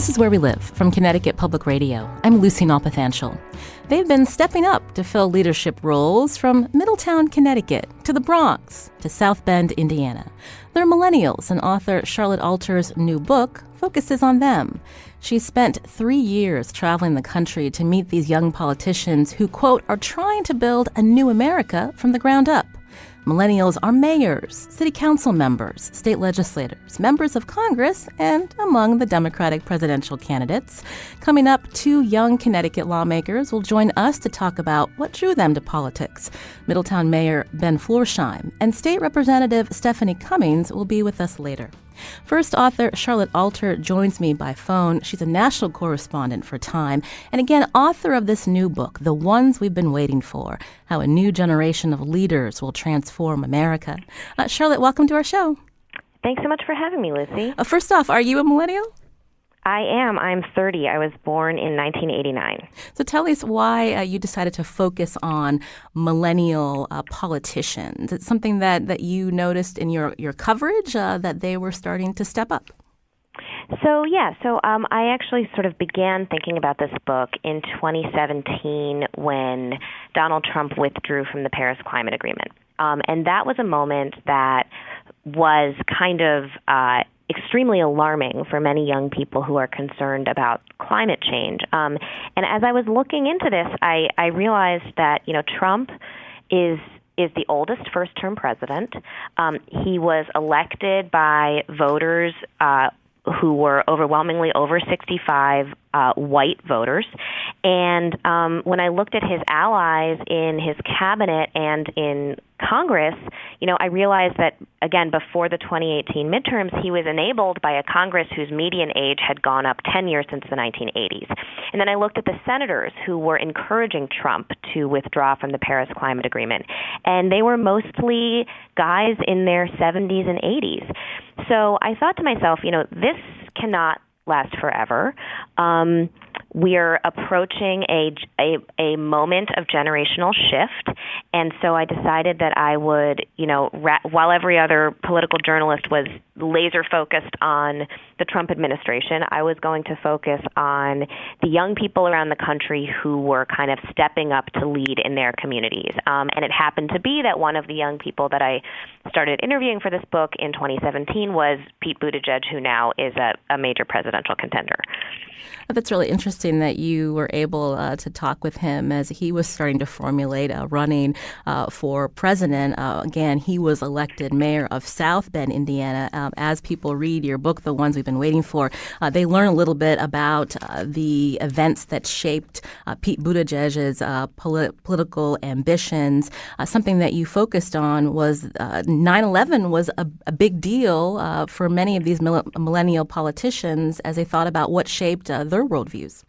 This is Where We Live from Connecticut Public Radio. I'm Lucy Nalpathanchel. They've been stepping up to fill leadership roles from Middletown, Connecticut, to the Bronx, to South Bend, Indiana. They're Millennials, and author Charlotte Alter's new book focuses on them. She spent 3 years traveling the country to meet these young politicians who, quote, are trying to build a new America from the ground up. Millennials are mayors, city council members, state legislators, members of Congress, and among the Democratic presidential candidates. Coming up, 2 young Connecticut lawmakers will join us to talk about what drew them to politics. Middletown Mayor Ben Florsheim and State Representative Stephanie Cummings will be with us later. First, author Charlotte Alter joins me by phone. She's a national correspondent for Time, and again, author of this new book, The Ones We've Been Waiting For, How a New Generation of Leaders Will Transform America. Charlotte, welcome to our show. Thanks so much for having me, Lucy. First off, are you a millennial? I am. I'm 30. I was born in 1989. So tell us why you decided to focus on millennial politicians. It's something that you noticed in your coverage that they were starting to step up. So I actually sort of began thinking about this book in 2017 when Donald Trump withdrew from the Paris Climate Agreement. And that was a moment that was kind of extremely alarming for many young people who are concerned about climate change. And as I was looking into this, I realized that, Trump is the oldest first-term president. He was elected by voters who were overwhelmingly over 65 white voters. And when I looked at his allies in his cabinet and in Congress, I realized that, again, before the 2018 midterms, he was enabled by a Congress whose median age had gone up 10 years since the 1980s. And then I looked at the senators who were encouraging Trump to withdraw from the Paris Climate Agreement, and they were mostly guys in their 70s and 80s. So I thought to myself, this cannot last forever. We're approaching a moment of generational shift, and so I decided that I would, while every other political journalist was laser focused on the Trump administration, I was going to focus on the young people around the country who were kind of stepping up to lead in their communities. And it happened to be that one of the young people that I started interviewing for this book in 2017 was Pete Buttigieg, who now is a major presidential contender. That's really interesting that you were able to talk with him as he was starting to formulate running for president. Again, he was elected mayor of South Bend, Indiana. As people read your book, The Ones We've Been Waiting For, they learn a little bit about the events that shaped Pete Buttigieg's political ambitions. Something that you focused on was 9/11 was a big deal for many of these millennial politicians as they thought about what shaped their worldviews.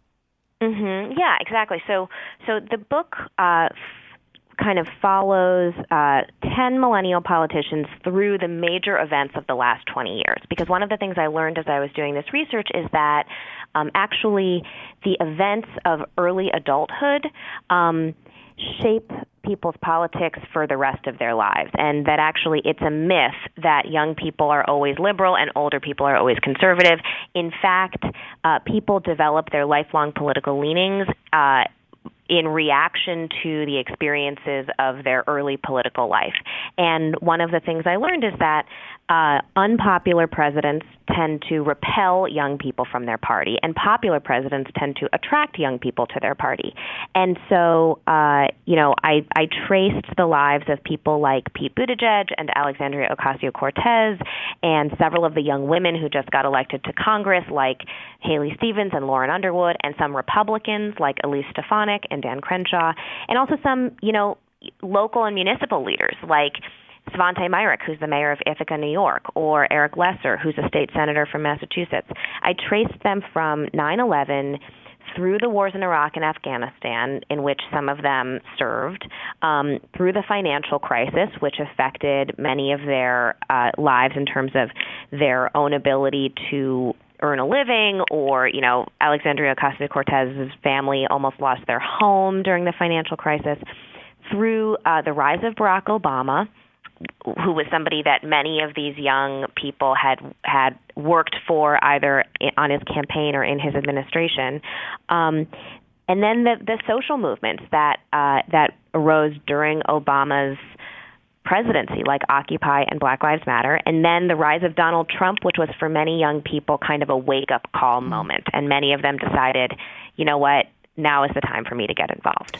Mm-hmm. Yeah, exactly. So the book kind of follows 10 millennial politicians through the major events of the last 20 years. Because one of the things I learned as I was doing this research is that actually the events of early adulthood shape people's politics for the rest of their lives, and that actually it's a myth that young people are always liberal and older people are always conservative. In fact, people develop their lifelong political leanings in reaction to the experiences of their early political life. And one of the things I learned is that unpopular presidents tend to repel young people from their party, and popular presidents tend to attract young people to their party. And so, I traced the lives of people like Pete Buttigieg and Alexandria Ocasio-Cortez and several of the young women who just got elected to Congress, like Haley Stevens and Lauren Underwood, and some Republicans like Elise Stefanik and Dan Crenshaw, and also some, local and municipal leaders like Svante Myrick, who's the mayor of Ithaca, New York, or Eric Lesser, who's a state senator from Massachusetts. I traced them from 9/11 through the wars in Iraq and Afghanistan, in which some of them served, through the financial crisis, which affected many of their lives in terms of their own ability to earn a living, or, Alexandria Ocasio-Cortez's family almost lost their home during the financial crisis, through the rise of Barack Obama, who was somebody that many of these young people had worked for either on his campaign or in his administration. And then the social movements that arose during Obama's presidency, like Occupy and Black Lives Matter, and then the rise of Donald Trump, which was for many young people kind of a wake-up call moment. And many of them decided, you know what, now is the time for me to get involved.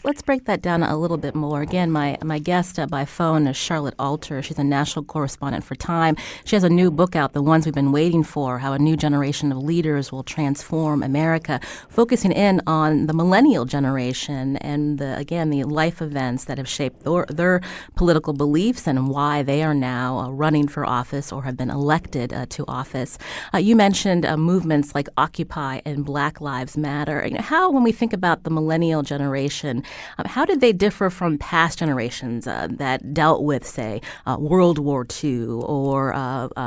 Let's break that down a little bit more. Again, my guest by phone is Charlotte Alter. She's a national correspondent for Time. She has a new book out, The Ones We've Been Waiting For, How a New Generation of Leaders Will Transform America, focusing in on the millennial generation and, the life events that have shaped their political beliefs and why they are now running for office or have been elected to office. You mentioned movements like Occupy and Black Lives Matter. How, when we think about the millennial generation, how did they differ from past generations that dealt with, say, World War II or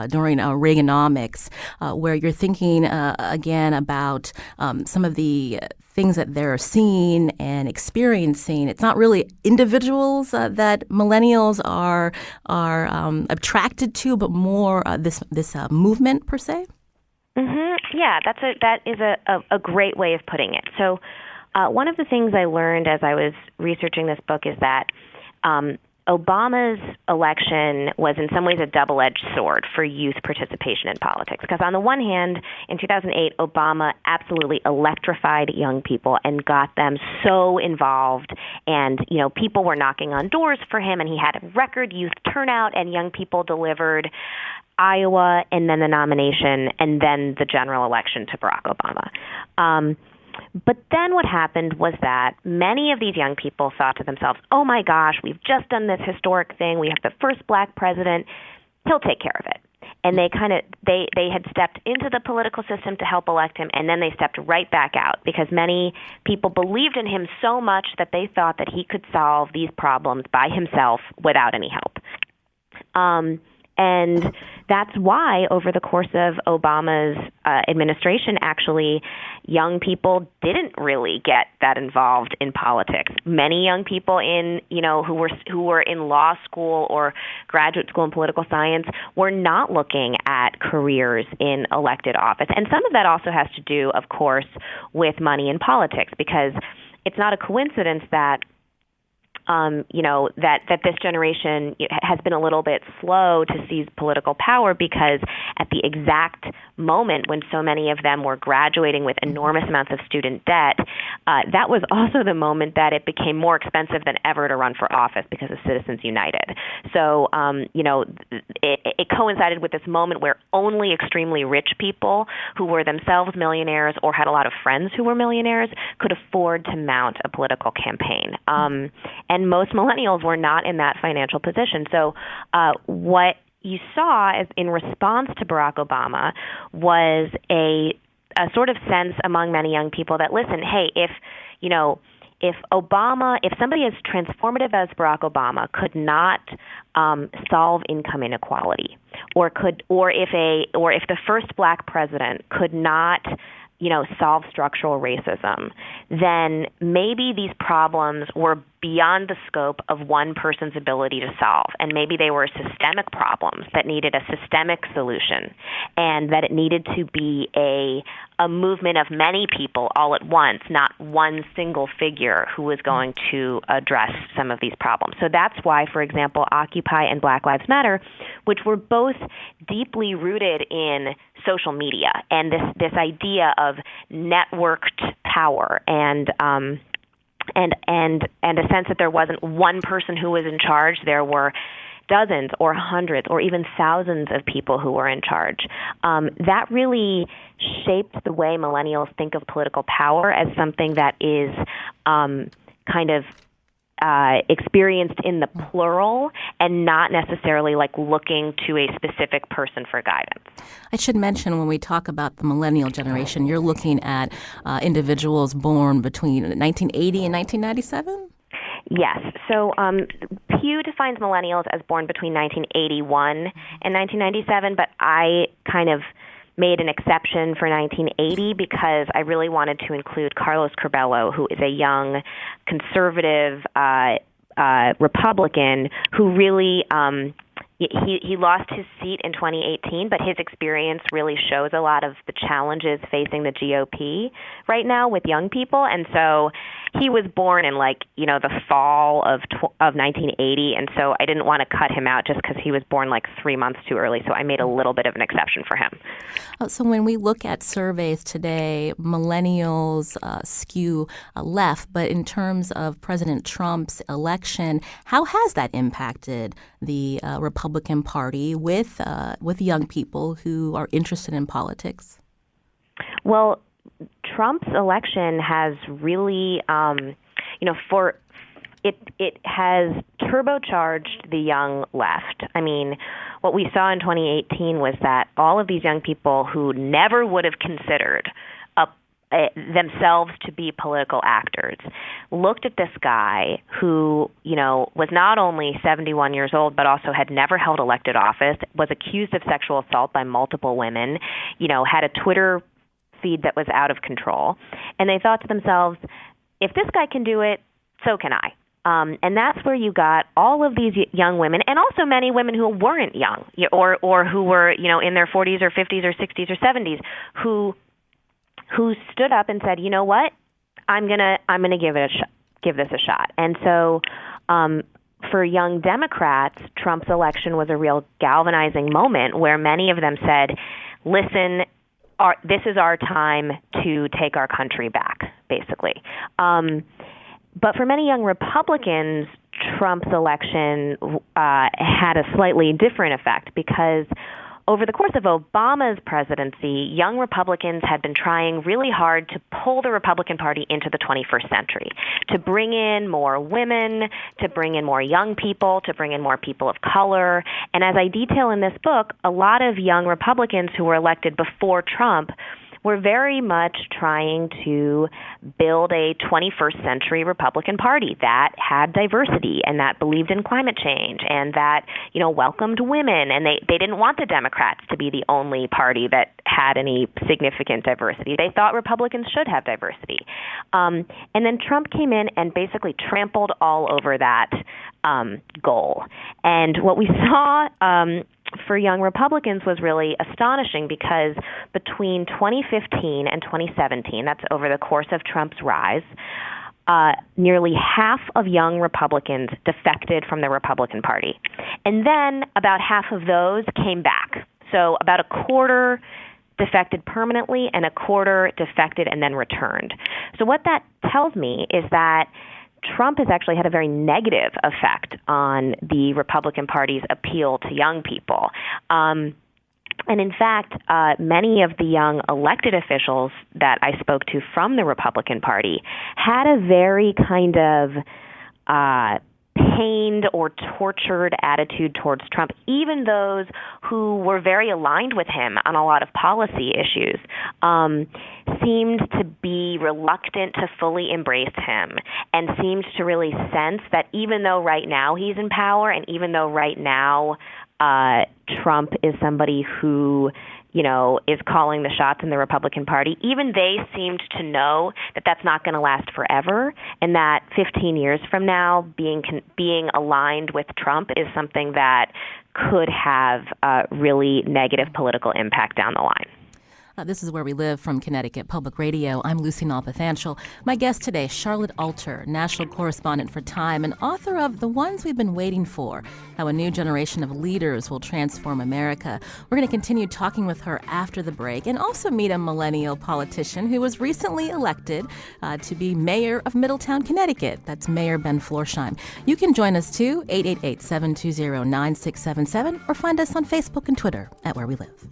during Reaganomics, where you're thinking, again, about some of the things that they're seeing and experiencing? It's not really individuals that millennials are attracted to, but more this movement per se? Mm-hmm. Yeah, that is a great way of putting it. So one of the things I learned as I was researching this book is that Obama's election was in some ways a double-edged sword for youth participation in politics. Because on the one hand, in 2008, Obama absolutely electrified young people and got them so involved. And, people were knocking on doors for him, and he had a record youth turnout, and young people delivered Iowa and then the nomination and then the general election to Barack Obama. But then what happened was that many of these young people thought to themselves, oh my gosh, we've just done this historic thing. We have the first black president. He'll take care of it. And they had stepped into the political system to help elect him, and then they stepped right back out because many people believed in him so much that they thought that he could solve these problems by himself without any help. And that's why over the course of Obama's administration, actually, young people didn't really get that involved in politics. Many young people who were in law school or graduate school in political science were not looking at careers in elected office. And some of that also has to do, of course, with money in politics, because it's not a coincidence that that this generation has been a little bit slow to seize political power, because at the exact moment when so many of them were graduating with enormous amounts of student debt, that was also the moment that it became more expensive than ever to run for office because of Citizens United. So, it coincided with this moment where only extremely rich people who were themselves millionaires or had a lot of friends who were millionaires could afford to mount a political campaign. And most millennials were not in that financial position. So what you saw as in response to Barack Obama was a sort of sense among many young people that, listen, hey, if somebody as transformative as Barack Obama could not solve income inequality, or if the first black president could not solve structural racism, then maybe these problems were beyond the scope of one person's ability to solve. And maybe they were systemic problems that needed a systemic solution, and that it needed to be a movement of many people all at once, not one single figure who was going to address some of these problems. So that's why, for example, Occupy and Black Lives Matter, which were both deeply rooted in social media and this idea of networked power and a sense that there wasn't one person who was in charge. There were dozens or hundreds or even thousands of people who were in charge. That really shaped the way millennials think of political power as something that is kind of experienced in the plural and not necessarily like looking to a specific person for guidance. I should mention, when we talk about the millennial generation, you're looking at individuals born between 1980 and 1997? Yes. So Pew defines millennials as born between 1981 and 1997, but I kind of made an exception for 1980 because I really wanted to include Carlos Curbelo, who is a young conservative Republican who really he lost his seat in 2018, but his experience really shows a lot of the challenges facing the GOP right now with young people. And so he was born in the fall of 1980, and so I didn't want to cut him out just because he was born 3 months too early. So I made a little bit of an exception for him. So when we look at surveys today, millennials skew left, but in terms of President Trump's election, how has that impacted the Republican Party with young people who are interested in politics? Well, Trump's election has really, it has turbocharged the young left. I mean, what we saw in 2018 was that all of these young people who never would have considered themselves to be political actors looked at this guy who, was not only 71 years old, but also had never held elected office, was accused of sexual assault by multiple women, had a Twitter feed that was out of control. And they thought to themselves, if this guy can do it, so can I. And that's where you got all of these young women, and also many women who weren't young, or who were, in their 40s or 50s or 60s or 70s, who stood up and said, you know what, I'm gonna give this a shot. And so, for young Democrats, Trump's election was a real galvanizing moment where many of them said, listen, this is our time to take our country back, basically. But for many young Republicans, Trump's election had a slightly different effect because over the course of Obama's presidency, young Republicans had been trying really hard to pull the Republican Party into the 21st century, to bring in more women, to bring in more young people, to bring in more people of color. And as I detail in this book, a lot of young Republicans who were elected before Trump were very much trying to build a 21st century Republican Party that had diversity and that believed in climate change and that, welcomed women. And they didn't want the Democrats to be the only party that had any significant diversity. They thought Republicans should have diversity. And then Trump came in and basically trampled all over that goal. And what we saw for young Republicans was really astonishing because between 2015 and 2017, that's over the course of Trump's rise, nearly half of young Republicans defected from the Republican Party. And then about half of those came back. So about a quarter defected permanently and a quarter defected and then returned. So what that tells me is that Trump has actually had a very negative effect on the Republican Party's appeal to young people. And in fact, many of the young elected officials that I spoke to from the Republican Party had a very kind of pained or tortured attitude towards Trump. Even those who were very aligned with him on a lot of policy issues seemed to be reluctant to fully embrace him and seemed to really sense that even though right now he's in power and even though right now Trump is somebody who is calling the shots in the Republican Party, even they seemed to know that that's not going to last forever, and that 15 years from now, being aligned with Trump is something that could have a really negative political impact down the line. This is Where We Live from Connecticut Public Radio. I'm Lucy Nalpathanchel. My guest today, Charlotte Alter, national correspondent for Time and author of The Ones We've Been Waiting For, How a New Generation of Leaders Will Transform America. We're going to continue talking with her after the break and also meet a millennial politician who was recently elected to be mayor of Middletown, Connecticut. That's Mayor Ben Florsheim. You can join us too, 888-720-9677, or find us on Facebook and Twitter at Where We Live.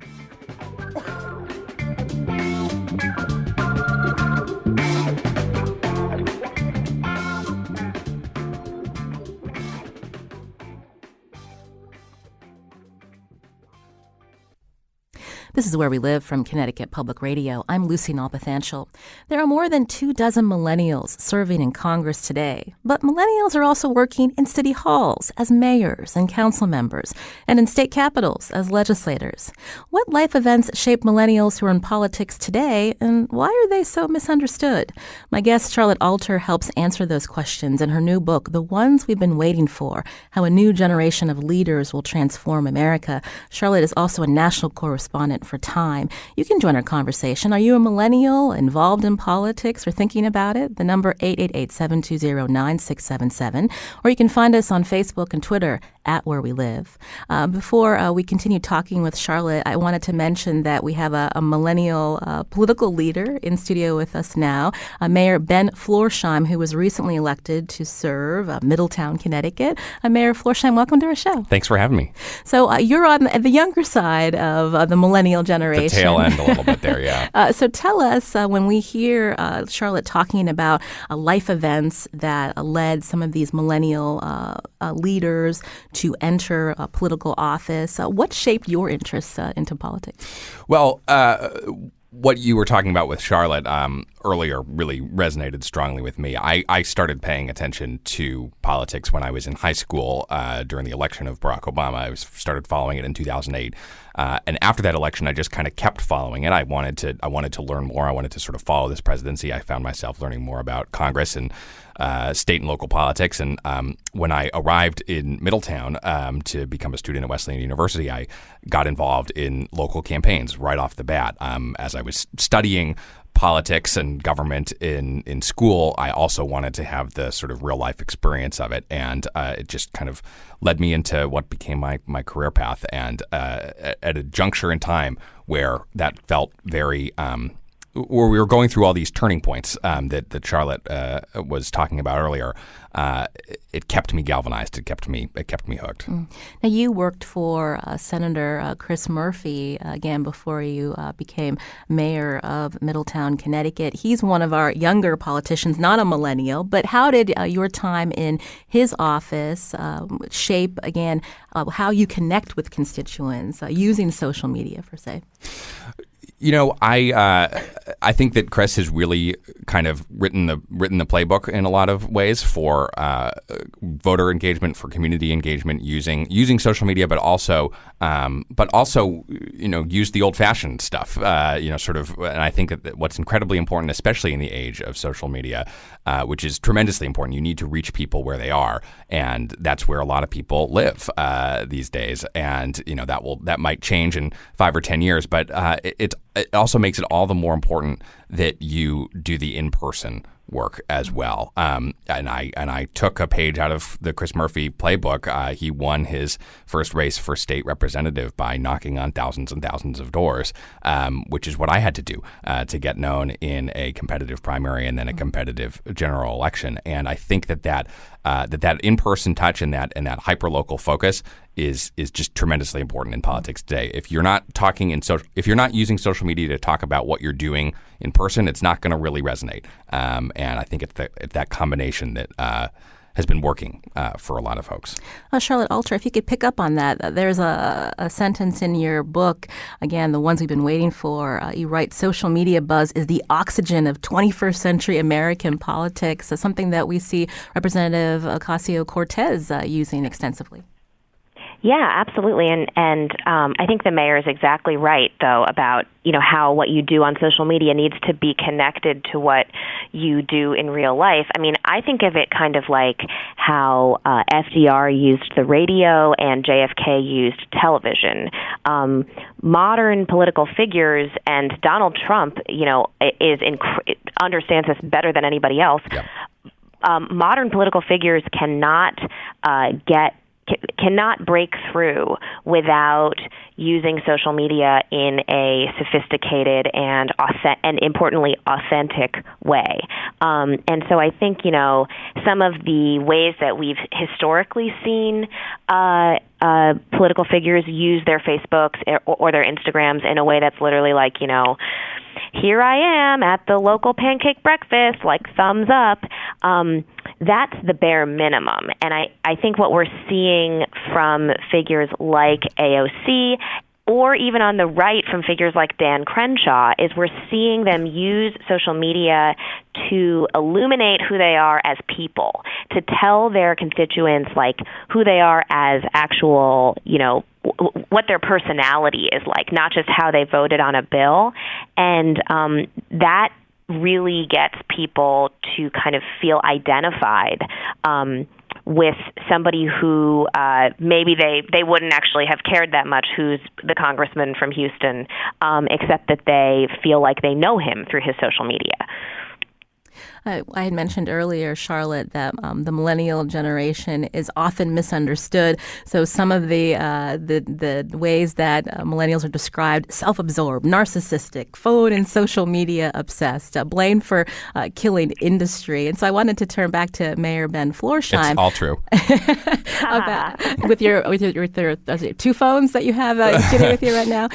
This is Where We Live from Connecticut Public Radio. I'm Lucy Nalpathanchel. There are more than 24 millennials serving in Congress today, but millennials are also working in city halls as mayors and council members, and in state capitals as legislators. What life events shape millennials who are in politics today, and why are they so misunderstood? My guest, Charlotte Alter, helps answer those questions in her new book, The Ones We've Been Waiting For, How a New Generation of Leaders Will Transform America. Charlotte is also a national correspondent for Time. You can join our conversation. Are you a millennial involved in politics or thinking about it? The number 888-720-9677. Or you can find us on Facebook and Twitter at Where We Live. Before we continue talking with Charlotte, I wanted to mention that we have a millennial political leader in studio with us now, Mayor Ben Florsheim, who was recently elected to serve Middletown, Connecticut. Mayor Florsheim, welcome to our show. Thanks for having me. So you're on the younger side of the millennial generation. The tail end a little bit there, yeah. So tell us, when we hear Charlotte talking about life events that led some of these millennial leaders to enter political office, what shaped your interest into politics? Well, what you were talking about with Charlotte earlier really resonated strongly with me. I started paying attention to politics when I was in high school during the election of Barack Obama. I started following it in 2008. And after that election, I just kind of kept following it. I wanted to learn more. I wanted to sort of follow this presidency. I found myself learning more about Congress and state and local politics. And when I arrived in Middletown to become a student at Wesleyan University, I got involved in local campaigns right off the bat. As I was studying politics and government in school, I also wanted to have the sort of real life experience of it, and it just kind of led me into what became my career path. And at a juncture in time where that felt very where we were going through all these turning points that Charlotte was talking about earlier, it kept me galvanized. It kept me hooked. Now, you worked for Senator Chris Murphy again before you became mayor of Middletown, Connecticut. He's one of our younger politicians, not a millennial. But how did your time in his office shape again how you connect with constituents using social media, per se? You know, I think that Chris has really kind of written the playbook in a lot of ways for voter engagement, for community engagement, using social media, but also use the old-fashioned stuff. Sort of. And I think that what's incredibly important, especially in the age of social media, which is tremendously important, you need to reach people where they are, and that's where a lot of people live these days. And that might change in 5 or 10 years, but it also makes it all the more important that you do the in-person work as well. And I took a page out of the Chris Murphy playbook. He won his first race for state representative by knocking on thousands and thousands of doors, which is what I had to do to get known in a competitive primary and then a competitive general election. And I think that in-person touch and that hyper-local focus is just tremendously important in politics today. If you're not if you're not using social media to talk about what you're doing in person, it's not going to really resonate. And I think it's that combination that has been working for a lot of folks. Charlotte Alter, if you could pick up on that, there's a sentence in your book, again, The Ones We've Been Waiting For. You write, social media buzz is the oxygen of 21st century American politics, something that we see Representative Ocasio-Cortez using extensively. Yeah, absolutely. And I think the mayor is exactly right, though, about, how what you do on social media needs to be connected to what you do in real life. I mean, I think of it kind of like how FDR used the radio and JFK used television. Modern political figures, and Donald Trump, understands this better than anybody else. Yep. Modern political figures cannot break through without using social media in a sophisticated and importantly authentic way. And so I think, some of the ways that we've historically seen political figures use their Facebooks or their Instagrams in a way that's literally like, here I am at the local pancake breakfast, like thumbs up. That's the bare minimum. And I think what we're seeing from figures like AOC or even on the right from figures like Dan Crenshaw, is we're seeing them use social media to illuminate who they are as people, to tell their constituents like who they are as actual, what their personality is like, not just how they voted on a bill. And that really gets people to kind of feel identified with somebody who maybe they wouldn't actually have cared that much, who's the congressman from Houston, except that they feel like they know him through his social media. I had mentioned earlier, Charlotte, that the millennial generation is often misunderstood. So some of the ways that millennials are described: self-absorbed, narcissistic, phone and social media obsessed, blamed for killing industry. And so I wanted to turn back to Mayor Ben Florsheim. It's all true. with your 2 phones that you have sitting with you right now.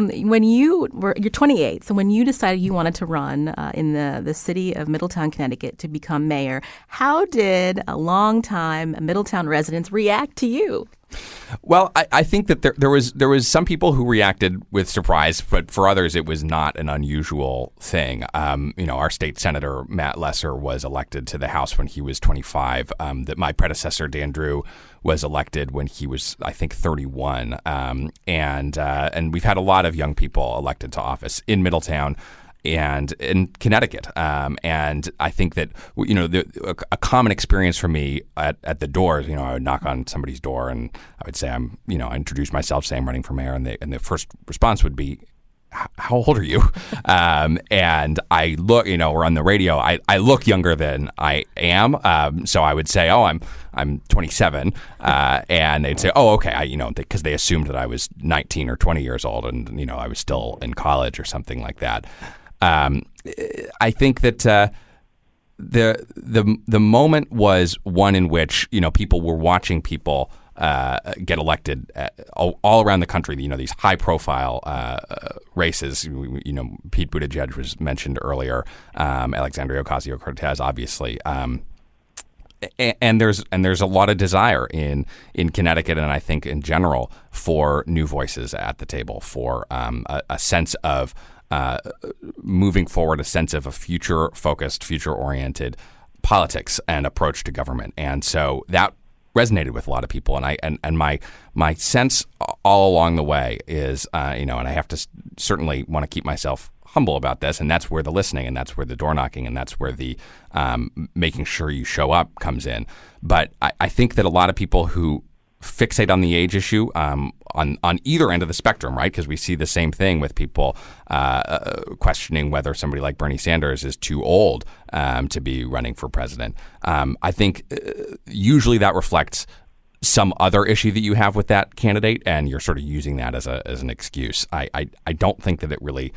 When you're 28, so when you decided you wanted to run in the city of Middletown, Connecticut, to become mayor, how did longtime Middletown residents react to you? Well, I think that there was some people who reacted with surprise, but for others it was not an unusual thing. Our state senator Matt Lesser was elected to the House when he was 25. That my predecessor Dan Drew was elected when he was, I think, 31. And we've had a lot of young people elected to office in Middletown and in Connecticut. And I think that, a common experience for me at the doors, I would knock on somebody's door and I would say I introduce myself, say I'm running for mayor, and the first response would be, how old are you? And I look, we're on the radio. I look younger than I am. So I would say, I'm 27. And they'd say, oh, okay. Because they assumed that I was 19 or 20 years old and, I was still in college or something like that. I think that the moment was one in which people were watching people get elected all around the country. These high profile races. Pete Buttigieg was mentioned earlier. Alexandria Ocasio-Cortez, obviously. And there's a lot of desire in Connecticut, and I think in general, for new voices at the table, for a sense of moving forward, a sense of a future-focused, future-oriented politics and approach to government. And so that resonated with a lot of people. And my sense all along the way is, and I have to certainly want to keep myself humble about this, and that's where the listening, and that's where the door knocking, and that's where the making sure you show up comes in. But I think that a lot of people who fixate on the age issue on either end of the spectrum, right? Because we see the same thing with people questioning whether somebody like Bernie Sanders is too old to be running for president. I think usually that reflects some other issue that you have with that candidate, and you're sort of using that as an excuse. I don't think that it really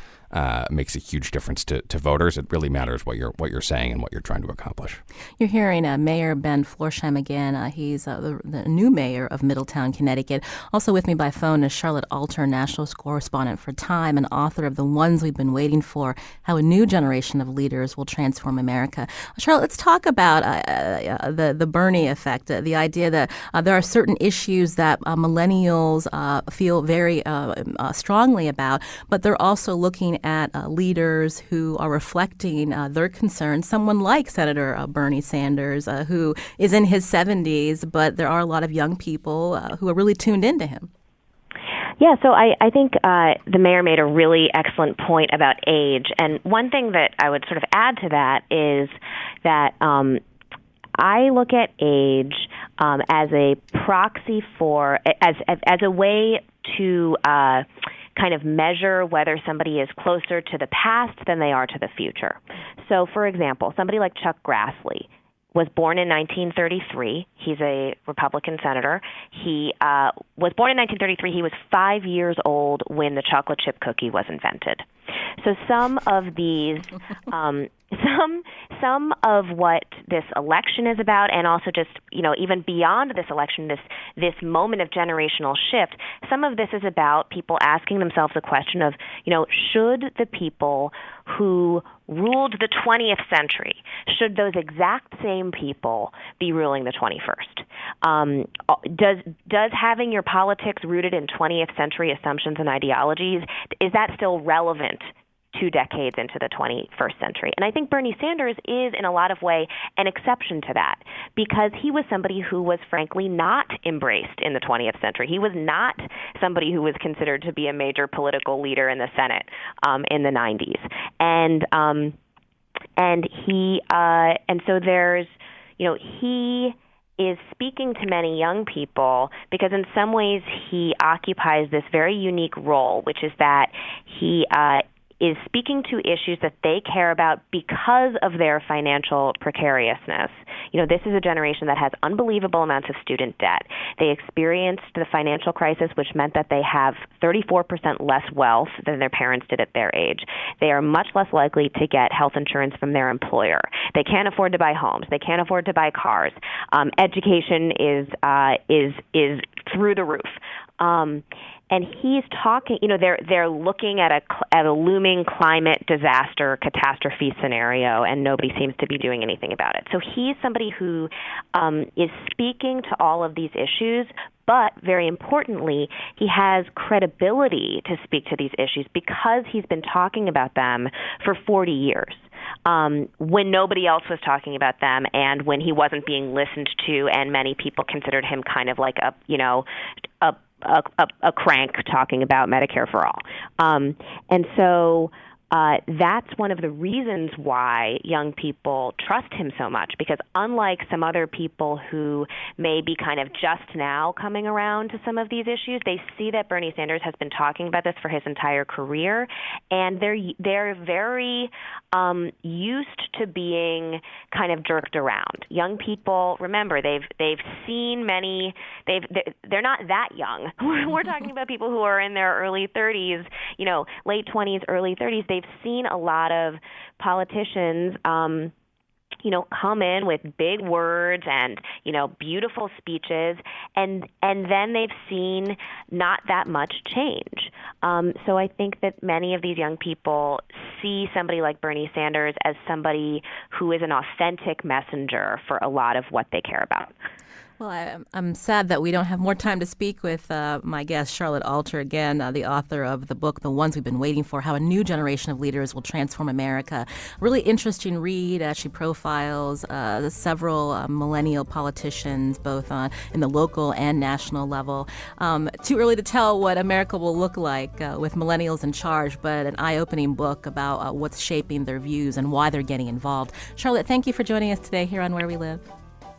makes a huge difference to voters. It really matters what you're saying and what you're trying to accomplish. You're hearing Mayor Ben Florsheim again. He's the new mayor of Middletown, Connecticut. Also with me by phone is Charlotte Alter, national correspondent for Time and author of The Ones We've Been Waiting For: How a New Generation of Leaders Will Transform America. Charlotte, let's talk about the Bernie effect, the idea that there are certain issues that millennials feel very strongly about, but they're also looking at leaders who are reflecting their concerns. Someone like Senator Bernie Sanders, who is in his 70s, but there are a lot of young people who are really tuned into him. Yeah, so I think the mayor made a really excellent point about age. And one thing that I would sort of add to that is that I look at age as a proxy for, as a way to kind of measure whether somebody is closer to the past than they are to the future. So, for example, somebody like Chuck Grassley was born in 1933. He's a Republican senator. He was born in 1933. He was 5 years old when the chocolate chip cookie was invented. So some of these some of what this election is about, and also just, even beyond this election, this moment of generational shift, some of this is about people asking themselves the question of, should the people who ruled the 20th century, should those exact same people be ruling the 21st? Does having your politics rooted in 20th century assumptions and ideologies, is that still relevant 2 decades into the 21st century? And I think Bernie Sanders is, in a lot of way, an exception to that, because he was somebody who was, frankly, not embraced in the 20th century. He was not somebody who was considered to be a major political leader in the Senate in the 90s. And so there's, he is speaking to many young people because in some ways he occupies this very unique role, which is that he is speaking to issues that they care about because of their financial precariousness. This is a generation that has unbelievable amounts of student debt. They experienced the financial crisis, which meant that they have 34% less wealth than their parents did at their age. They are much less likely to get health insurance from their employer. They can't afford to buy homes. They can't afford to buy cars. Education is through the roof. And he's talking, they're looking at a looming climate disaster catastrophe scenario, and nobody seems to be doing anything about it. So he's somebody who is speaking to all of these issues, but very importantly, he has credibility to speak to these issues because he's been talking about them for 40 years. When nobody else was talking about them, and when he wasn't being listened to, and many people considered him kind of like a crank talking about Medicare for all. And so that's one of the reasons why young people trust him so much, because unlike some other people who may be kind of just now coming around to some of these issues, they see that Bernie Sanders has been talking about this for his entire career, and they're very used to being kind of jerked around. Young people, remember, they've seen many. They're not that young. We're talking about people who are in their early 30s, late 20s, early 30s. They've seen a lot of politicians come in with big words and, beautiful speeches, and then they've seen not that much change. So I think that many of these young people see somebody like Bernie Sanders as somebody who is an authentic messenger for a lot of what they care about. Well, I'm sad that we don't have more time to speak with my guest, Charlotte Alter, again, the author of the book, The Ones We've Been Waiting For, How a New Generation of Leaders Will Transform America. Really interesting read as she profiles several millennial politicians, both in the local and national level. Too early to tell what America will look like with millennials in charge, but an eye-opening book about what's shaping their views and why they're getting involved. Charlotte, thank you for joining us today here on Where We Live.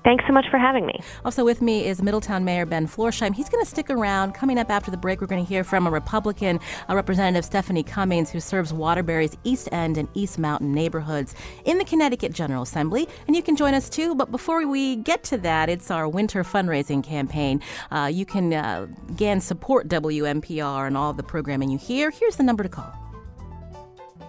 Thanks so much for having me. Also with me is Middletown Mayor Ben Florsheim. He's going to stick around. Coming up after the break, we're going to hear from a Republican Representative Stephanie Cummings, who serves Waterbury's East End and East Mountain neighborhoods in the Connecticut General Assembly. And you can join us too. But before we get to that, it's our winter fundraising campaign. You can again support WNPR and all of the programming you hear. Here's the number to call.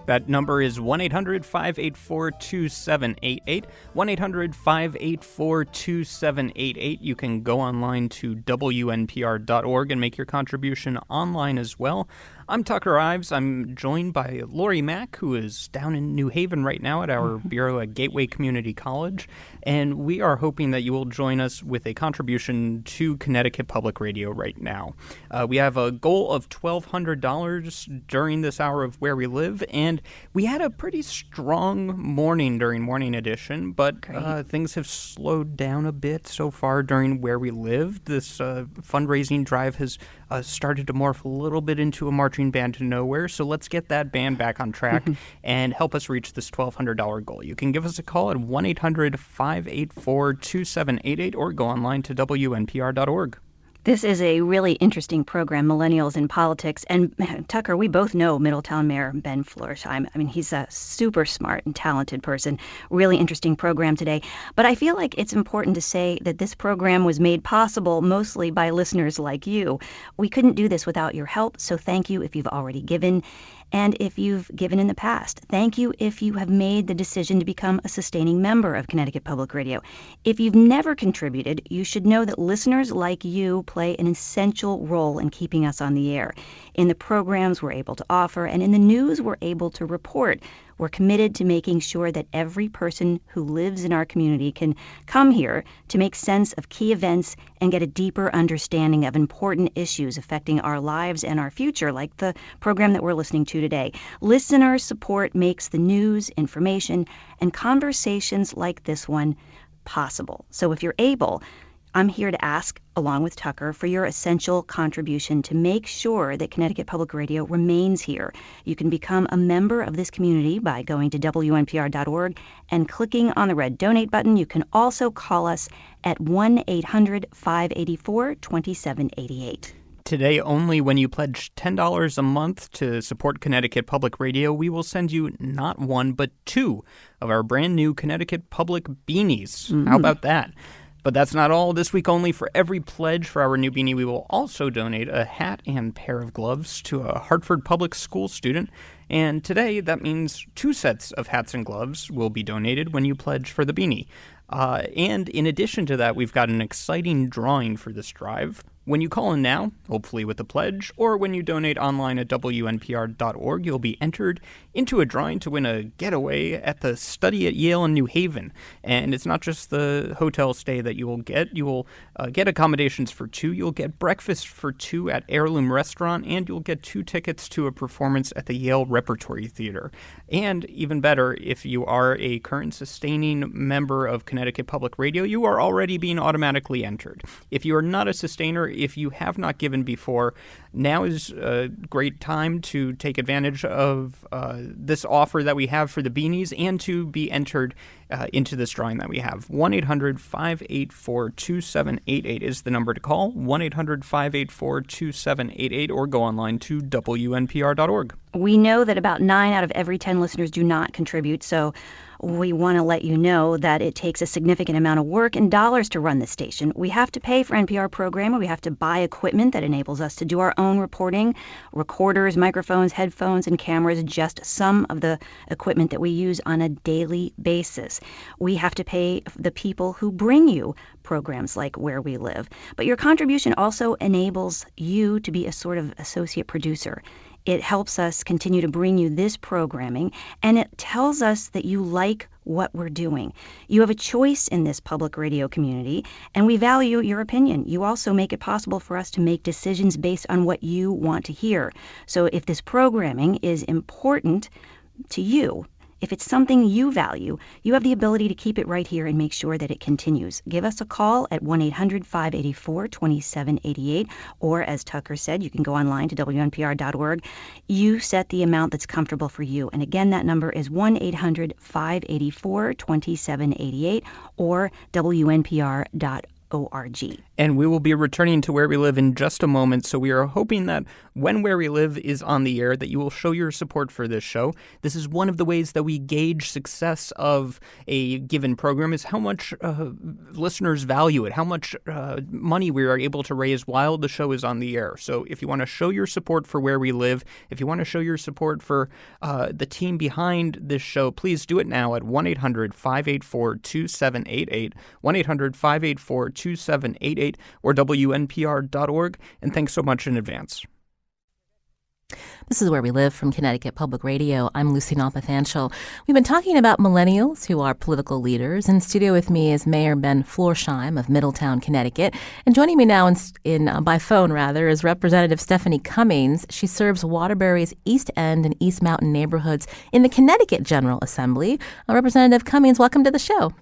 That number is 1-800-584-2788, 1-800-584-2788. You can go online to WNPR.org and make your contribution online as well. I'm Tucker Ives. I'm joined by Lori Mack, who is down in New Haven right now at our bureau at Gateway Community College. And we are hoping that you will join us with a contribution to Connecticut Public Radio right now. We have a goal of $1,200 during this hour of Where We Live. And we had a pretty strong morning during Morning Edition, but things have slowed down a bit so far during Where We Live. This fundraising drive has started to morph a little bit into a marching band to nowhere, so let's get that band back on track and help us reach this $1,200 goal. You can give us a call at 1-800-584-2788 or go online to WNPR.org. This is a really interesting program, Millennials in Politics. And Tucker, we both know Middletown Mayor Ben Florsheim. I mean, he's a super smart and talented person. Really interesting program today. But I feel like it's important to say that this program was made possible mostly by listeners like you. We couldn't do this without your help, so thank you if you've already given. And if you've given in the past, thank you if you have made the decision to become a sustaining member of Connecticut Public Radio. If you've never contributed, you should know that listeners like you play an essential role in keeping us on the air. In the programs we're able to offer and in the news we're able to report, we're committed to making sure that every person who lives in our community can come here to make sense of key events and get a deeper understanding of important issues affecting our lives and our future, like the program that we're listening to today. Listener support makes the news, information, and conversations like this one possible. So if you're able, I'm here to ask, along with Tucker, for your essential contribution to make sure that Connecticut Public Radio remains here. You can become a member of this community by going to WNPR.org and clicking on the red donate button. You can also call us at 1-800-584-2788. Today only, when you pledge $10 a month to support Connecticut Public Radio, we will send you not one, but two of our brand new Connecticut Public beanies. How about that? But that's not all. This week only, for every pledge for our new beanie, we will also donate a hat and pair of gloves to a Hartford Public School student. And today, that means 2 sets of hats and gloves will be donated when you pledge for the beanie. And in addition to that, we've got an exciting drawing for this drive. When you call in now, hopefully with a pledge, or when you donate online at WNPR.org, you'll be entered into a drawing to win a getaway at the Study at Yale in New Haven. And it's not just the hotel stay that you will get. You will get accommodations for 2. You'll get breakfast for 2 at Heirloom Restaurant, and you'll get 2 tickets to a performance at the Yale Repertory Theater. And even better, if you are a current sustaining member of Connecticut Public Radio, you are already being automatically entered. If you are not a sustainer, if you have not given before, now is a great time to take advantage of this offer that we have for the beanies and to be entered into this drawing that we have. 1-800-584-2788 is the number to call. 1-800-584-2788, or go online to WNPR.org. We know that about 9 out of every 10 listeners do not contribute, so we want to let you know that it takes a significant amount of work and dollars to run this station. We have to pay for NPR programming. We have to buy equipment that enables us to do our own reporting, recorders, microphones, headphones, and cameras, just some of the equipment that we use on a daily basis. We have to pay the people who bring you programs like Where We Live. But your contribution also enables you to be a sort of associate producer. It helps us continue to bring you this programming, and it tells us that you like what we're doing. You have a choice in this public radio community, and we value your opinion. You also make it possible for us to make decisions based on what you want to hear. So if this programming is important to you, if it's something you value, you have the ability to keep it right here and make sure that it continues. Give us a call at 1-800-584-2788, or as Tucker said, you can go online to WNPR.org. You set the amount that's comfortable for you. And again, that number is 1-800-584-2788 or WNPR.org. And we will be returning to Where We Live in just a moment, so we are hoping that when Where We Live is on the air, that you will show your support for this show. This is one of the ways that we gauge success of a given program, is how much listeners value it, how much money we are able to raise while the show is on the air. So if you want to show your support for Where We Live, if you want to show your support for the team behind this show, please do it now at 1-800-584-2788, 1-800-584-2788, or WNPR.org. And thanks so much in advance. This is Where We Live from Connecticut Public Radio. I'm Lucy Nalpathanchel. We've been talking about millennials who are political leaders. In studio with me is Mayor Ben Florsheim of Middletown, Connecticut. And joining me now by phone is Representative Stephanie Cummings. She serves Waterbury's East End and East Mountain neighborhoods in the Connecticut General Assembly. Representative Cummings, welcome to the show.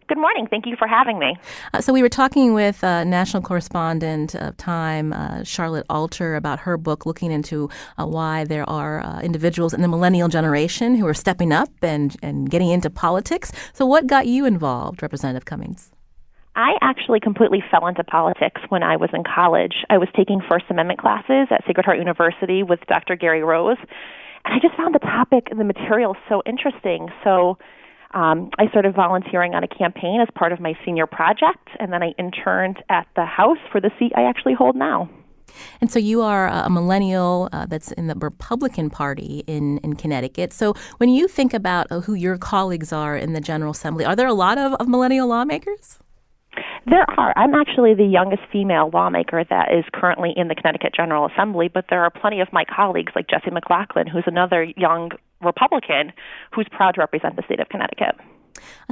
Good morning. Thank you for having me. So we were talking with national correspondent of Time, Charlotte Alter, about her book looking into why there are individuals in the millennial generation who are stepping up and getting into politics. So what got you involved, Representative Cummings? I actually completely fell into politics when I was in college. I was taking First Amendment classes at Sacred Heart University with Dr. Gary Rose, and I just found the topic and the material so interesting. So I started volunteering on a campaign as part of my senior project, and then I interned at the House for the seat I actually hold now. And so you are a millennial that's in the Republican Party in Connecticut. So when you think about who your colleagues are in the General Assembly, are there a lot of millennial lawmakers? There are. I'm actually the youngest female lawmaker that is currently in the Connecticut General Assembly, but there are plenty of my colleagues like Jesse McLaughlin, who's another young Republican who's proud to represent the state of Connecticut.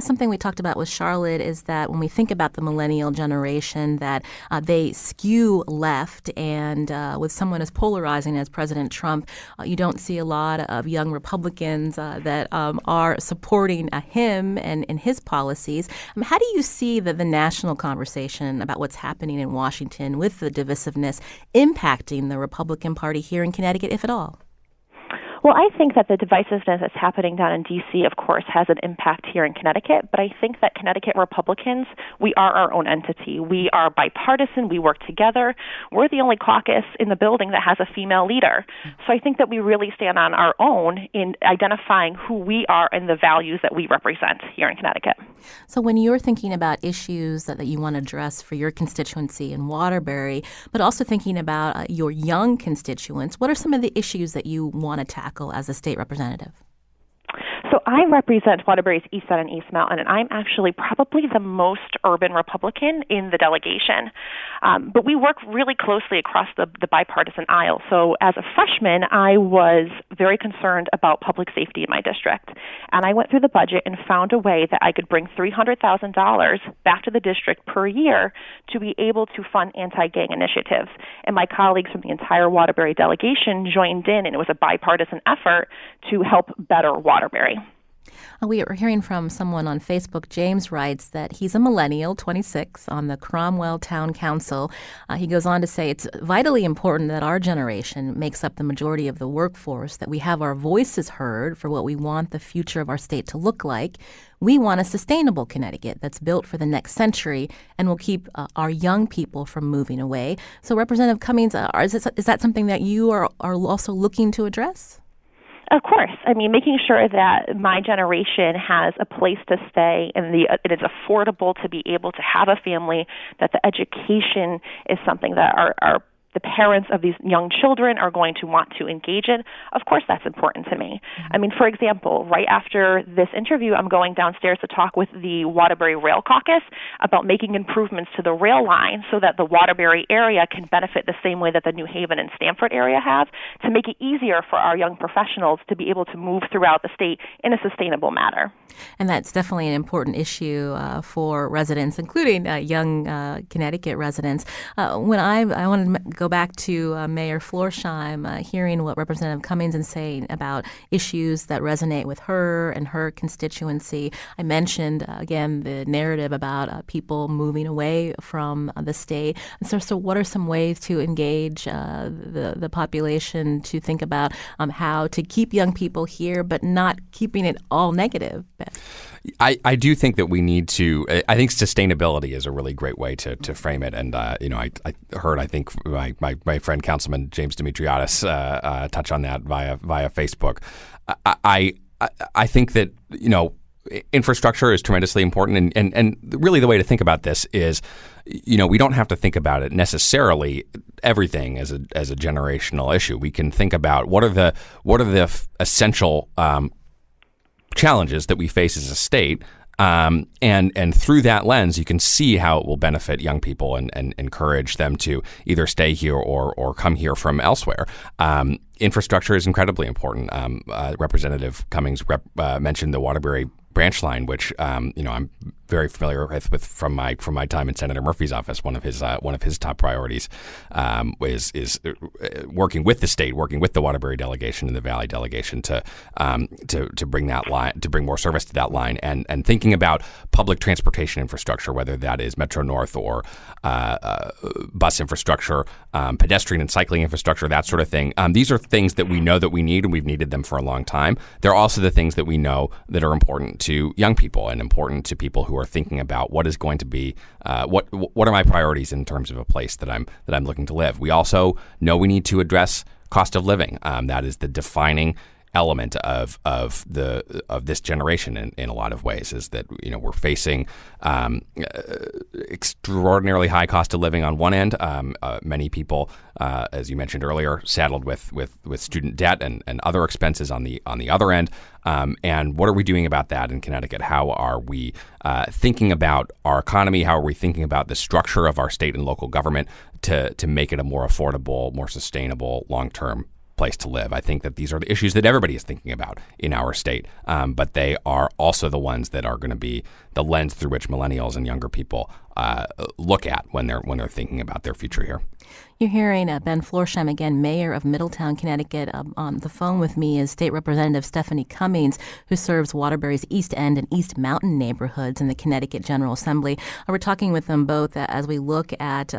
Something we talked about with Charlotte is that when we think about the millennial generation, that they skew left, and with someone as polarizing as President Trump, you don't see a lot of young Republicans that are supporting him and his policies. How do you see the national conversation about what's happening in Washington with the divisiveness impacting the Republican Party here in Connecticut, if at all? Well, I think that the divisiveness that's happening down in D.C., of course, has an impact here in Connecticut, but I think that Connecticut Republicans, we are our own entity. We are bipartisan. We work together. We're the only caucus in the building that has a female leader. So I think that we really stand on our own in identifying who we are and the values that we represent here in Connecticut. So when you're thinking about issues that you want to address for your constituency in Waterbury, but also thinking about your young constituents, what are some of the issues that you want to tackle as a state representative? So I represent Waterbury's East Side and East Mountain, and I'm actually probably the most urban Republican in the delegation. But we work really closely across the bipartisan aisle. So as a freshman, I was very concerned about public safety in my district. And I went through the budget and found a way that I could bring $300,000 back to the district per year to be able to fund anti-gang initiatives. And my colleagues from the entire Waterbury delegation joined in, and it was a bipartisan effort to help better Waterbury. We are hearing from someone on Facebook. James writes that he's a millennial, 26, on the Cromwell Town Council. He goes on to say it's vitally important that our generation makes up the majority of the workforce, that we have our voices heard for what we want the future of our state to look like. We want a sustainable Connecticut that's built for the next century and will keep our young people from moving away. So, Representative Cummings, is that something that you are also looking to address? Of course. I mean, making sure that my generation has a place to stay and it is affordable to be able to have a family, that the education is something that the parents of these young children are going to want to engage in. Of course, that's important to me. I mean, for example, right after this interview, I'm going downstairs to talk with the Waterbury Rail Caucus about making improvements to the rail line so that the Waterbury area can benefit the same way that the New Haven and Stamford area have, to make it easier for our young professionals to be able to move throughout the state in a sustainable manner. And that's definitely an important issue for residents, including young Connecticut residents. When I want to go back to Mayor Florsheim, hearing what Representative Cummings is saying about issues that resonate with her and her constituency. I mentioned, again, the narrative about people moving away from the state. And so what are some ways to engage the population to think about how to keep young people here, but not keeping it all negative? I do think that we need to. I think sustainability is a really great way to frame it. And I heard my friend Councilman James Demetriadis touch on that via Facebook. I think that infrastructure is tremendously important, and really the way to think about this is, we don't have to think about it necessarily everything as a generational issue. We can think about what are the essential challenges that we face as a state, and through that lens, you can see how it will benefit young people and encourage them to either stay here or come here from elsewhere. Infrastructure is incredibly important. Representative Cummings mentioned the Waterbury branch line, which I'm very familiar with from my time in Senator Murphy's office. One of his top priorities is working with the state, working with the Waterbury delegation and the Valley delegation to bring that line, to bring more service to that line, and thinking about public transportation infrastructure, whether that is Metro North or bus infrastructure, pedestrian and cycling infrastructure, that sort of thing. These are things that we know that we need, and we've needed them for a long time. They're also the things that we know that are important to young people and important to people who are thinking about what is going to be what are my priorities in terms of a place that I'm looking to live. We also know we need to address cost of living. That is the defining element of this generation in a lot of ways, is that we're facing extraordinarily high cost of living on one end. Many people, as you mentioned earlier, saddled with student debt and other expenses on the other end. And what are we doing about that in Connecticut? How are we thinking about our economy? How are we thinking about the structure of our state and local government to make it a more affordable, more sustainable, long-term place to live? I think that these are the issues that everybody is thinking about in our state, but they are also the ones that are going to be the lens through which millennials and younger people look at when they're thinking about their future here. You're hearing Ben Florsheim again, mayor of Middletown, Connecticut. On the phone with me is State Representative Stephanie Cummings, who serves Waterbury's East End and East Mountain neighborhoods in the Connecticut General Assembly. We're talking with them both as we look at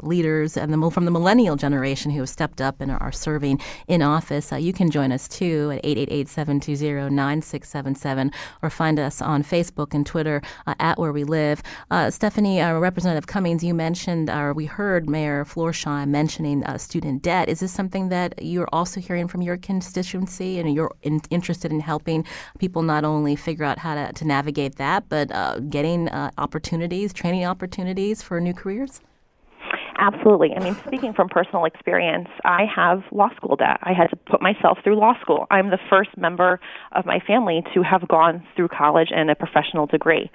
leaders and from the millennial generation who have stepped up and are serving in office. You can join us, too, at 888-720-9677 or find us on Facebook and Twitter at Where We Live. Stephanie, Representative Cummings, you mentioned, we heard Mayor Florsheim mentioning student debt. Is this something that you're also hearing from your constituency, and you're interested in helping people not only figure out how to navigate that, but getting training opportunities for new careers? Absolutely. I mean, speaking from personal experience, I have law school debt. I had to put myself through law school. I'm the first member of my family to have gone through college and a professional degree.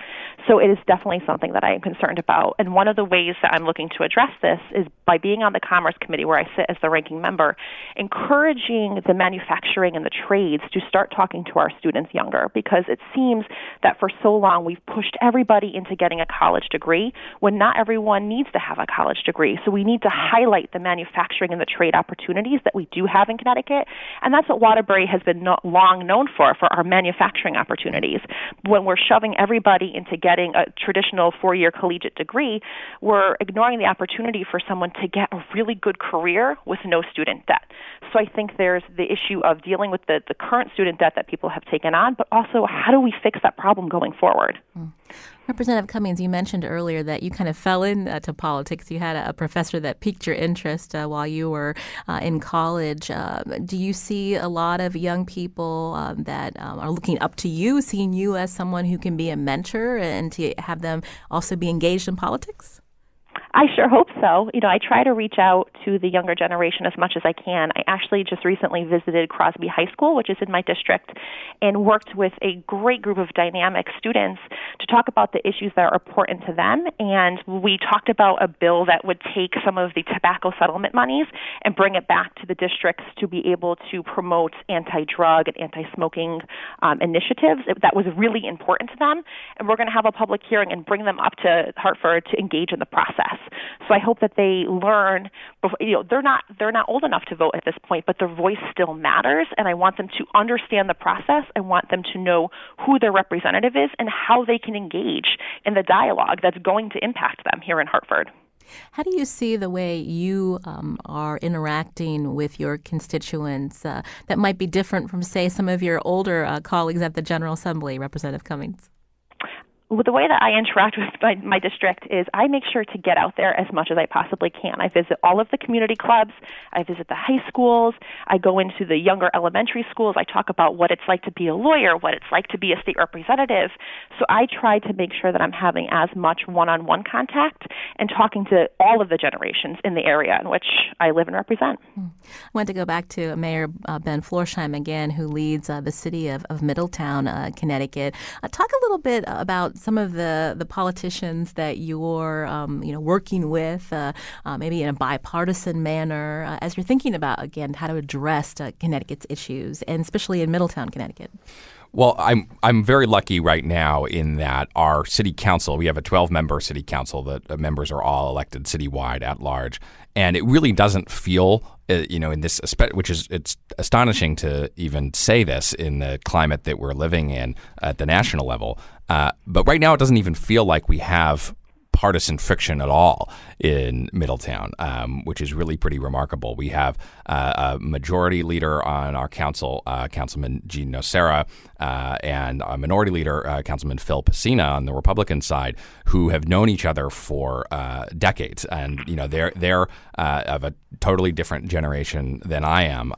So it is definitely something that I am concerned about. And one of the ways that I'm looking to address this is by being on the Commerce Committee, where I sit as the ranking member, encouraging the manufacturing and the trades to start talking to our students younger, because it seems that for so long we've pushed everybody into getting a college degree when not everyone needs to have a college degree. So we need to highlight the manufacturing and the trade opportunities that we do have in Connecticut, and that's what Waterbury has been long known for our manufacturing opportunities. When we're shoving everybody into getting a traditional 4-year collegiate degree, we're ignoring the opportunity for someone to get a really good career with no student debt. So I think there's the issue of dealing with the current student debt that people have taken on, but also how do we fix that problem going forward? Representative Cummings, you mentioned earlier that you kind of fell into politics. You had a professor that piqued your interest while you were in college. Do you see a lot of young people that are looking up to you, seeing you as someone who can be a mentor and to have them also be engaged in politics? I sure hope so. I try to reach out to the younger generation as much as I can. I actually just recently visited Crosby High School, which is in my district, and worked with a great group of dynamic students to talk about the issues that are important to them. And we talked about a bill that would take some of the tobacco settlement monies and bring it back to the districts to be able to promote anti-drug and anti-smoking initiatives. That was really important to them. And we're going to have a public hearing and bring them up to Hartford to engage in the process. So I hope that they learn. They're not old enough to vote at this point, but their voice still matters, and I want them to understand the process. I want them to know who their representative is and how they can engage in the dialogue that's going to impact them here in Hartford. How do you see the way you are interacting with your constituents that might be different from, say, some of your older colleagues at the General Assembly, Representative Cummings? The way that I interact with my district is I make sure to get out there as much as I possibly can. I visit all of the community clubs. I visit the high schools. I go into the younger elementary schools. I talk about what it's like to be a lawyer, what it's like to be a state representative. So I try to make sure that I'm having as much one-on-one contact and talking to all of the generations in the area in which I live and represent. I want to go back to Mayor Ben Florsheim again, who leads the city of Middletown, Connecticut. Talk a little bit about some of the politicians that you're working with, maybe in a bipartisan manner, as you're thinking about, again, how to address Connecticut's issues, and especially in Middletown, Connecticut. Well, I'm very lucky right now in that our city council, we have a 12-member city council that members are all elected citywide at large, and it really doesn't feel, in this, which is, it's astonishing to even say this in the climate that we're living in at the national level. But right now, it doesn't even feel like we have partisan friction at all in Middletown, which is really pretty remarkable. We have a majority leader on our council, Councilman Gene Nocera, and a minority leader, Councilman Phil Pacina on the Republican side, who have known each other for decades. And, they're of a totally different generation than I am.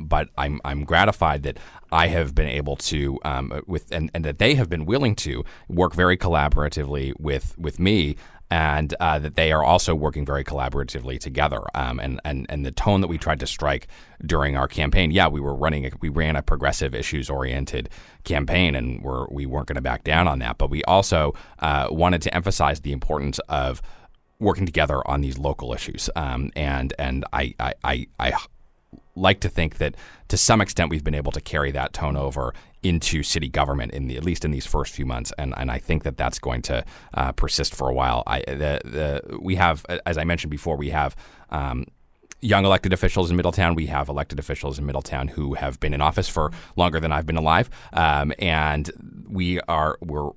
But I'm gratified that I have been able to, and that they have been willing to work very collaboratively with me, and that they are also working very collaboratively together. And the tone that we tried to strike during our campaign, we ran a progressive issues-oriented campaign, and we weren't going to back down on that. But we also wanted to emphasize the importance of working together on these local issues. And I like to think that to some extent we've been able to carry that tone over into city government at least in these first few months, and I think that that's going to persist for a while. We have, as I mentioned before, we have young elected officials in Middletown. We have elected officials in Middletown who have been in office for longer than I've been alive, and we're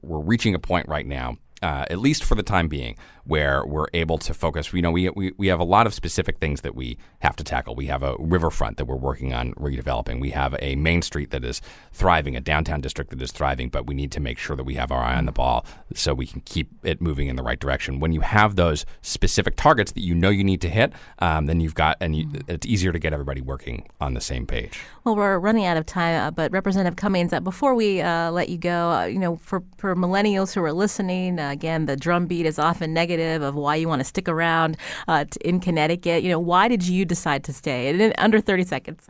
reaching a point right now, at least for the time being, where we're able to focus. We have a lot of specific things that we have to tackle. We have a riverfront that we're working on redeveloping. We have a Main Street that is thriving, a downtown district that is thriving, but we need to make sure that we have our eye on the ball so we can keep it moving in the right direction. When you have those specific targets that you need to hit, then it's easier to get everybody working on the same page. Well, we're running out of time, but Representative Cummings, before we let you go, for millennials who are listening, again, the drumbeat is often negative of why you want to stick around in Connecticut. Why did you decide to stay? In under 30 seconds.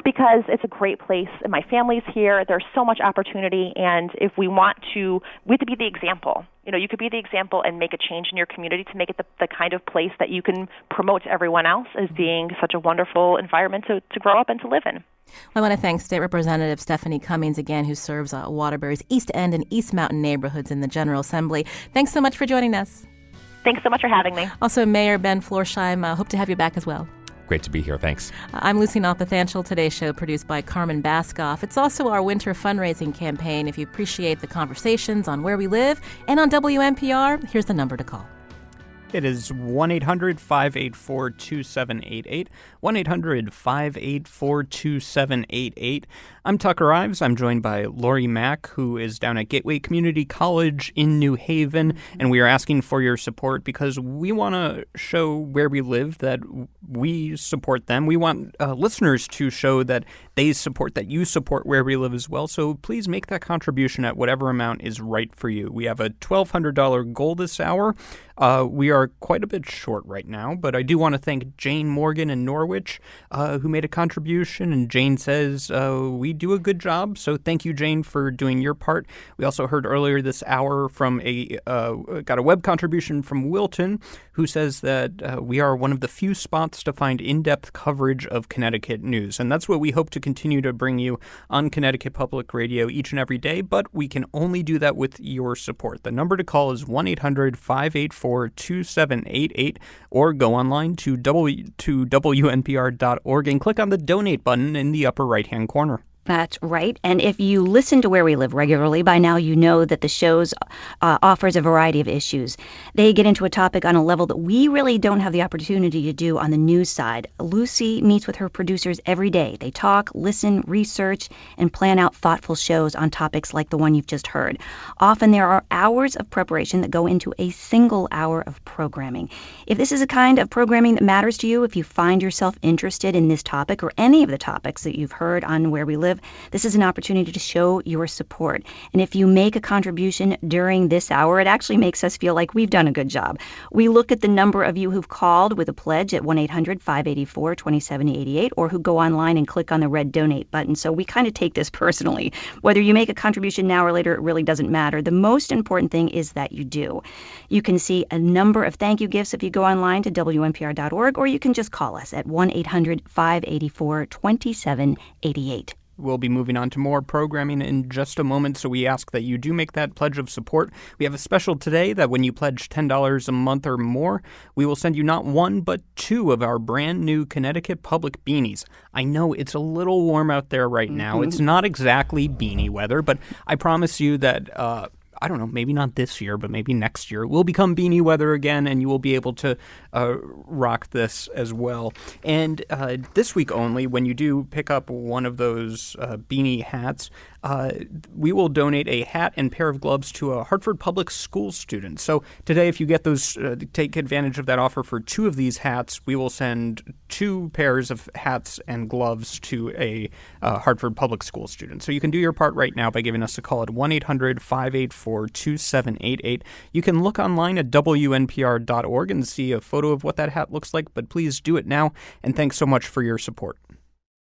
Because it's a great place, and my family's here. There's so much opportunity, and if we have to be the example. You could be the example and make a change in your community to make it the kind of place that you can promote to everyone else as being such a wonderful environment to grow up and to live in. I want to thank State Representative Stephanie Cummings again, who serves Waterbury's East End and East Mountain neighborhoods in the General Assembly. Thanks so much for joining us. Thanks so much for having me. Also, Mayor Ben Florsheim, hope to have you back as well. Great to be here. Thanks. I'm Lucy Nalpathanchel. Today's show produced by Carmen Baskoff. It's also our winter fundraising campaign. If you appreciate the conversations on Where We Live and on WNPR, here's the number to call. It is 1-800-584-2788, 1-800-584-2788. I'm Tucker Ives. I'm joined by Lori Mack, who is down at Gateway Community College in New Haven, and we are asking for your support because we want to show Where We Live that we support them. We want listeners to show that they support, that you support Where We Live as well, so please make that contribution at whatever amount is right for you. We have a $1,200 goal this hour. We are quite a bit short right now, but I do want to thank Jane Morgan in Norwich, who made a contribution, and Jane says we do a good job, so thank you, Jane, for doing your part. We also heard earlier this hour from got a web contribution from Wilton, who says that we are one of the few spots to find in-depth coverage of Connecticut news, and that's what we hope to continue to bring you on Connecticut Public Radio each and every day, but we can only do that with your support. The number to call is 1-800-584-2788, or go online to WNPR.org and click on the donate button in the upper right-hand corner. That's right. And if you listen to Where We Live regularly, by now you know that the shows offers a variety of issues. They get into a topic on a level that we really don't have the opportunity to do on the news side. Lucy meets with her producers every day. They talk, listen, research, and plan out thoughtful shows on topics like the one you've just heard. Often there are hours of preparation that go into a single hour of programming. If this is a kind of programming that matters to you, if you find yourself interested in this topic or any of the topics that you've heard on Where We Live, this is an opportunity to show your support. And if you make a contribution during this hour, it actually makes us feel like we've done a good job. We look at the number of you who've called with a pledge at 1-800-584-2788 or who go online and click on the red donate button. So we kind of take this personally. Whether you make a contribution now or later, it really doesn't matter. The most important thing is that you do. You can see a number of thank you gifts if you go online to WNPR.org, or you can just call us at 1-800-584-2788. We'll be moving on to more programming in just a moment, so we ask that you do make that pledge of support. We have a special today that when you pledge $10 a month or more, we will send you not one, but two of our brand new Connecticut Public beanies. I know it's a little warm out there right now. It's not exactly beanie weather, but I promise you that I don't know, maybe not this year, but maybe next year, we'll become beanie weather again, and you will be able to rock this as well. And this week only, when you do pick up one of those beanie hats, we will donate a hat and pair of gloves to a Hartford Public School student. So today, if you get those, take advantage of that offer for 2 of these hats, we will send 2 pairs of hats and gloves to a Hartford Public School student. So you can do your part right now by giving us a call at 1-800-584-2788. You can look online at WNPR.org and see a photo of what that hat looks like, but please do it now. And thanks so much for your support.